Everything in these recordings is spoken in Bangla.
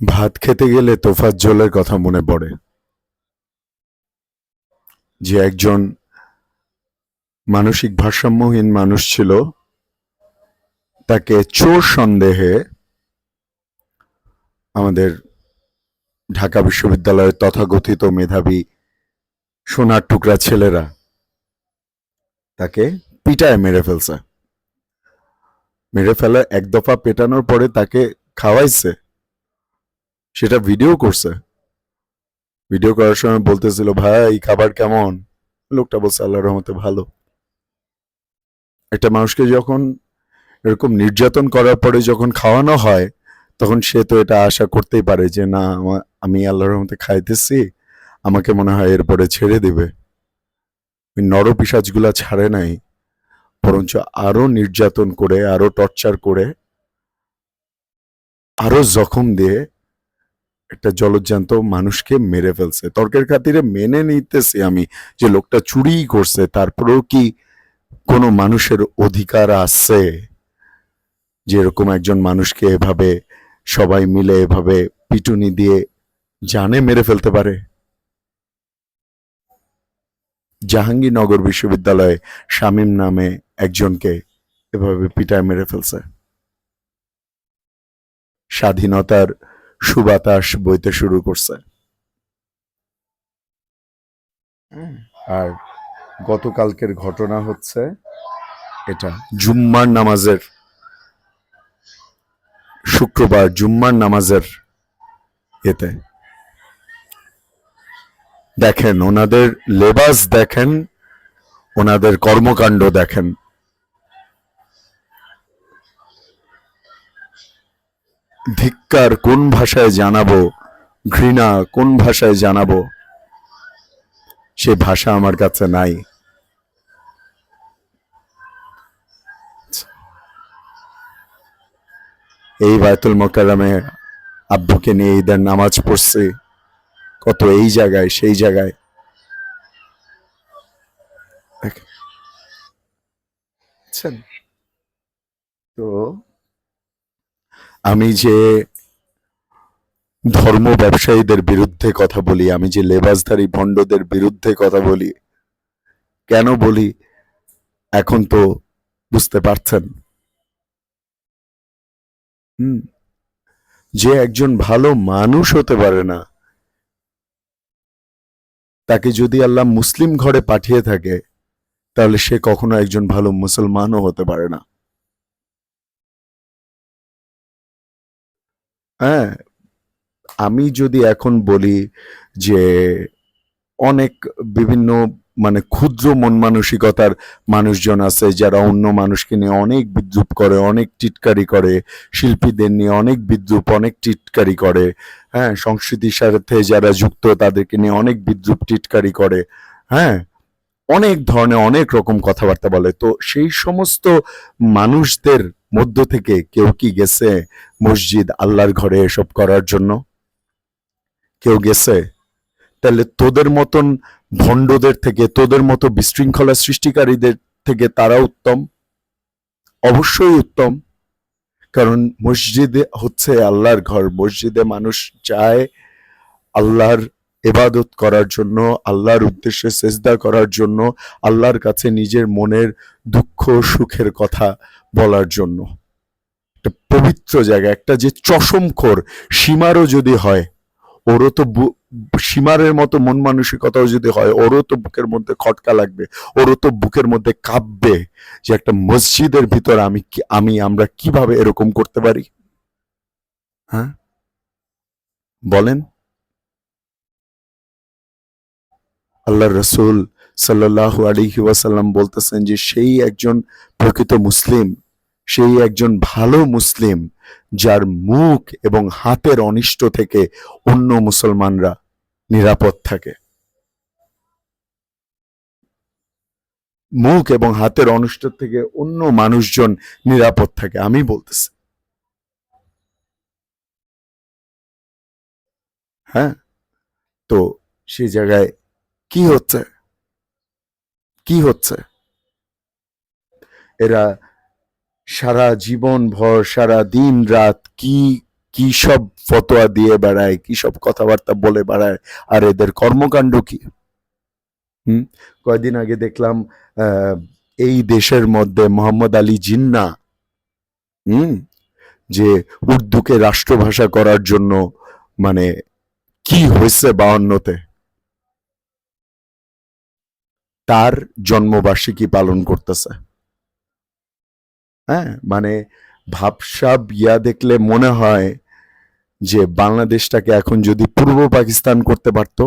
ভাত খেতে গেলে তোফাজ্জলের কথা মনে পড়ে, যে একজন মানসিক ভারসাম্যহীন মানুষ ছিল। তাকে চোর সন্দেহে আমাদের ঢাকা বিশ্ববিদ্যালয়ের তথাকথিত মেধাবী সোনার টুকরা ছেলেরা তাকে পিটায় মেরে ফেলছে। মেরে ফেলা এক দফা পেটানোর পরে তাকে খাওয়াইছে, সেটা ভিডিও করছে। ভিডিও করার সময় বলতেছিল, ভাই খাবার কেমন? লোকটা বলছে, আল্লাহর রহমতে ভালো। একটা মানুষকে যখন এরকম নির্যাতন করার পরে যখন খাওয়ানো হয়, তখন সে তো এটা আশা করতেই পারে যে না, আমি আল্লাহর রহমতে খাইতেছি, আমাকে মনে হয় এরপরে ছেড়ে দিবে। ওই নরপিশাচগুলা ছাড়ে নাই, বরঞ্চ আরো নির্যাতন করে, আরো টর্চার করে, আরো জখম দিয়ে একটা জলজ্যান্ত মানুষকে মেরে ফেলছে। তর্কের খাতিরে মেনে নিতেছি আমি যে লোকটা চুরি করছে, তারপরেও কি কোনো মানুষের অধিকার আছে যে এরকম একজন মানুষকে এভাবে সবাই মিলে এভাবে পিটুনি দিয়ে জানে মেরে ফেলতে পারে? জাহাঙ্গীরনগর বিশ্ববিদ্যালয়ে শামীম নামে একজনকে এভাবে পিটায় মেরে ফেলছে। স্বাধীনতার সুবাতাস বইতে শুরু করছে। আর গতকালকের ঘটনা হচ্ছে এটা, জুম্মার নামাজের, শুক্রবার জুম্মার নামাজের এতে দেখেন, ওনাদের লেবাস দেখেন, ওনাদের কর্মকাণ্ড দেখেন। ধিক্কার কোন ভাষায় জানাবো, ঘৃণা কোন ভাষায় জানাবো, সে ভাষা আমার কাছে নাই। এই বায়তুল মোকাররমে আব্বুকে নিয়ে ঈদের নামাজ পড়ছি, কত এই জায়গায় সেই জায়গায়। তো আমি যে ধর্ম ব্যবসায়ীদের বিরুদ্ধে কথা বলি, আমি যে লেবাসধারী ভণ্ডদের বিরুদ্ধে কথা বলি, কেন বলি এখন তো বুঝতে পারছেন। যে একজন ভালো মানুষ হতে পারে না, তাকে যদি আল্লাহ মুসলিম ঘরে পাঠিয়ে থাকে, তাহলে সে কখনো একজন ভালো মুসলমানও হতে পারে না। হ্যাঁ, আমি যদি এখন বলি যে অনেক বিভিন্ন মানে ক্ষুদ্র মন মানসিকতার মানুষজন আছে যারা অন্য মানুষকে নিয়ে অনেক বিদ্রুপ করে, অনেক টিটকারি করে, শিল্পীদের নিয়ে অনেক বিদ্রুপ, অনেক টিটকারি করে, হ্যাঁ, সংস্কৃতির সাথে যারা যুক্ত তাদেরকে নিয়ে অনেক বিদ্রুপ টিটকারি করে, হ্যাঁ, অনেক ধরনের অনেক রকম কথাবার্তা বলে। তো সেই সমস্ত মানুষদের মধ্য থেকে কেউ কি গেছে মসজিদ আল্লাহর ঘরে এসব করার জন্য? কেউ গেছে? তাহলে তোদের মতন ভণ্ডদের থেকে, তোদের মতো বিশৃঙ্খলা সৃষ্টিকারীদের থেকে তারা উত্তম? অবশ্যই উত্তম। কারণ মসজিদে হচ্ছে আল্লাহর ঘর, মসজিদে মানুষ যায় আল্লাহর ইবাদত করার জন্য, আল্লাহর উদ্দেশ্যে সেজদা করার জন্য, আল্লাহর কাছে নিজের মনের দুঃখ সুখের কথা বলার জন্য। একটা পবিত্র জায়গা। একটা যে চশমখোর সীমারও যদি হয়, ওরও তো সীমারের মতো মন মানসিকতাও যদি হয়, ওরও তো বুকের মধ্যে খটকা লাগবে, ওরও তো বুকের মধ্যে কাঁপবে যে একটা মসজিদের ভিতর আমরা কিভাবে এরকম করতে পারি? হ্যাঁ, বলেন। আল্লাহর রাসূল সাল্লাল্লাহু আলাইহি ওয়াসাল্লাম বলতেছেন যে সেই একজন প্রকৃত মুসলিম, সেই একজন ভালো মুসলিম যার মুখ এবং হাতের অনিষ্ট থেকে অন্য মুসলমানরা নিরাপদ থাকে। মুখ এবং হাতের অনিষ্ট থেকে অন্য মানুষজন নিরাপদ থাকে, আমি বলতেছি। হ্যাঁ, তো সেই জায়গায় কি হচ্ছে? কি হচ্ছে? এরা সারা জীবন ভর, সারা দিন রাত কি কি সব ফতোয়া দিয়ে বেড়ায়, কি সব কথাবার্তা বলে বেড়ায়, আর এদের কর্মকাণ্ড কি? হুম। কয়দিন আগে দেখলাম আহ, এই দেশের মধ্যে মোহাম্মদ আলী জিন্না, হুম, যে উর্দুকে রাষ্ট্রভাষা করার জন্য মানে কি হয়েছে 52-তে, তার জন্মবার্ষিকী পালন করতেছে। হ্যাঁ, মানে ভাবসাব দেখলে মনে হয় যে বাংলাদেশটাকে এখন যদি পূর্ব পাকিস্তান করতে পারতো,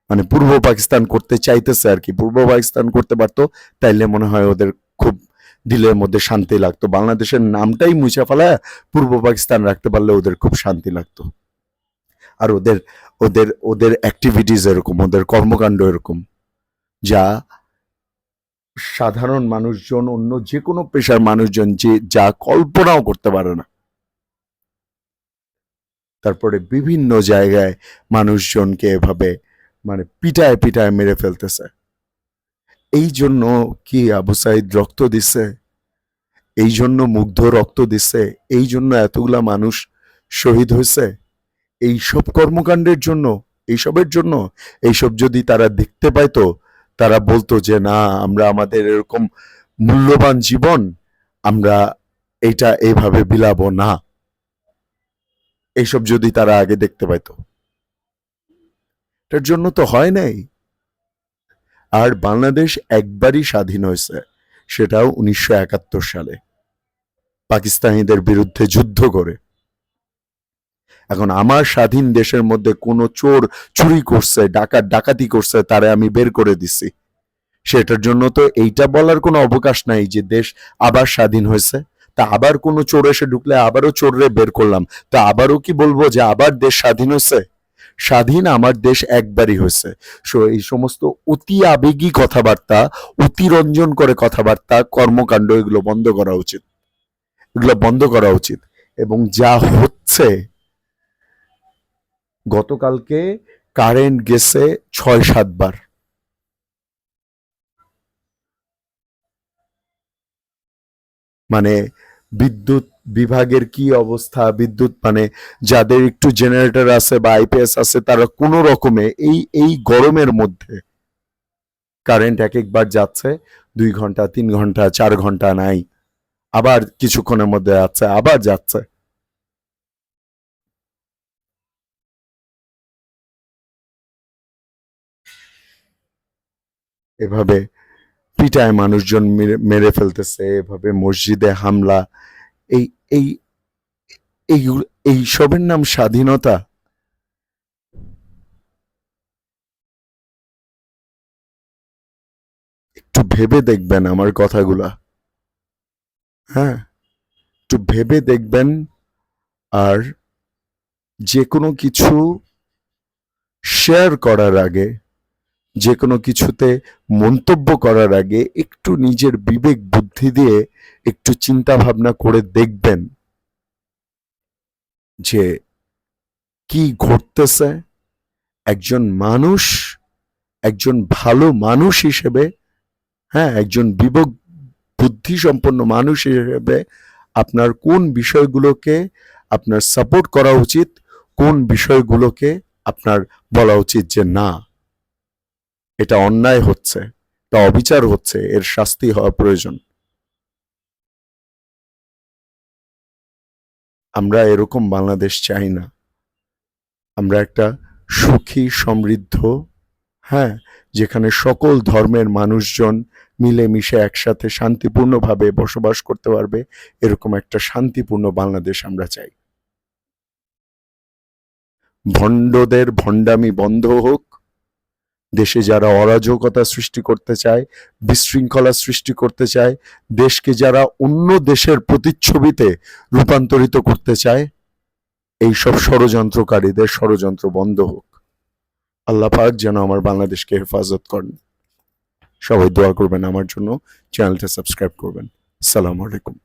মানে পূর্ব পাকিস্তান করতে চাইতেছে আর কি, পূর্ব পাকিস্তান করতে পারতো, তাইলে মনে হয় ওদের খুব দিলের মধ্যে শান্তি লাগতো। বাংলাদেশের নামটাই মুছে ফেলা পূর্ব পাকিস্তান রাখতে পারলে ওদের খুব শান্তি লাগতো। আর ওদের ওদের ওদের অ্যাক্টিভিটিস এরকম, ওদের কর্মকাণ্ড এরকম, যা সাধারণ মানুষজন, অন্য যে কোনো পেশার মানুষজন যে যা কল্পনাও করতে পারে না। তারপরে বিভিন্ন জায়গায় মানুষজনকে এভাবে মানে পিটায় পিটায় মেরে ফেলতেছে। এই জন্য কি আবু সাইদ রক্ত দিছে? এই জন্য মুগ্ধ রক্ত দিছে? এই জন্য এতগুলা মানুষ শহীদ হয়েছে? এইসব কর্মকাণ্ডের জন্য, এইসবের জন্য? এইসব যদি তারা দেখতে পাইতো, তারা বলতো যে না, আমরা আমাদের এরকম মূল্যবান জীবন আমরা এইটা এইভাবে বিলাবো না। এইসব যদি তারা আগে দেখতে পাইতো, এটার জন্য তো হয় নাই। আর বাংলাদেশ একবারই স্বাধীন হয়েছে, সেটাও 1971 সালে পাকিস্তানিদের বিরুদ্ধে যুদ্ধ করে। এখন আমার স্বাধীন দেশের মধ্যে কোনো চোর চুরি করছে, ডাকাতি করছে, তারে আমি বের করে দিছি, সেটার জন্য তো এইটা বলার কোনো অবকাশ নাই যে দেশ আবার স্বাধীন হয়েছে। তা আবার কোনো চোর এসে ঢুকলে আবারও চোররে বের করলাম, তা আবারও কি বলবো যে আবার দেশ স্বাধীন হয়েছে? স্বাধীন আমার দেশ একবারই হয়েছে। সো এই সমস্ত অতি আবেগী কথাবার্তা, অতিরঞ্জন করে কথাবার্তা, কর্মকাণ্ড, এগুলো বন্ধ করা উচিত, এগুলো বন্ধ করা উচিত। এবং যা হচ্ছে, গতকালকে কারেন্ট গেছে 6-7 বার। মানে বিদ্যুৎ বিভাগের কি অবস্থা, বিদ্যুৎ মানে যাদের একটু জেনারেটর আছে বা আইপিএস আছে, তারা কোনো রকমে এই এই গরমের মধ্যে কারেন্ট এক একবার যাচ্ছে, 2 ঘন্টা 3 ঘন্টা 4 ঘন্টা নাই, আবার কিছুক্ষণের মধ্যে আছে, আবার যাচ্ছে। এভাবে পিটায় মানুষজন মেরে ফেলতেছে, এভাবে মসজিদে হামলা, এই এই এই এই সবের নাম স্বাধীনতা? একটু ভেবে দেখবেন আমার কথাগুলা। হ্যাঁ, একটু ভেবে দেখবেন। আর যে কোনো কিছু শেয়ার করার আগে, যে কোনো কিছুতে মন্তব্য করার আগে একটু নিজের বিবেক বুদ্ধি দিয়ে একটু চিন্তা ভাবনা করে দেখবেন যে কি ঘটতেছে। একজন মানুষ, একজন ভালো মানুষ হিসেবে, হ্যাঁ, একজন বিবেক বুদ্ধি সম্পন্ন মানুষ হিসেবে আপনার কোন বিষয়গুলোকে আপনার সাপোর্ট করা উচিত, কোন বিষয়গুলোকে আপনার বলা উচিত যে না, এটা অন্যায় হচ্ছে, এটা অবিচার হচ্ছে, এর শাস্তি হওয়া প্রয়োজন। আমরা এরকম বাংলাদেশ চাই না। আমরা একটা সুখী সমৃদ্ধ, হ্যাঁ, যেখানে সকল ধর্মের মানুষজন মিলেমিশে একসাথে শান্তিপূর্ণভাবে বসবাস করতে পারবে, এরকম একটা শান্তিপূর্ণ বাংলাদেশ আমরা চাই। ভণ্ডদের ভণ্ডামি বন্ধ হোক। দেশে যারা অরাজকতা সৃষ্টি করতে চায়, বিশৃঙ্খলা সৃষ্টি করতে চায়, দেশকে যারা অন্য দেশের প্রতিচ্ছবিতে রূপান্তরিত করতে চায়, এই সব ষড়যন্ত্রকারীদের ষড়যন্ত্র বন্ধ হোক। আল্লাহ পাক যেন আমার বাংলাদেশকে হেফাজত করেন। সবাই দোয়া করবেন আমার জন্য, চ্যানেলটা সাবস্ক্রাইব করবেন। আসসালামু আলাইকুম।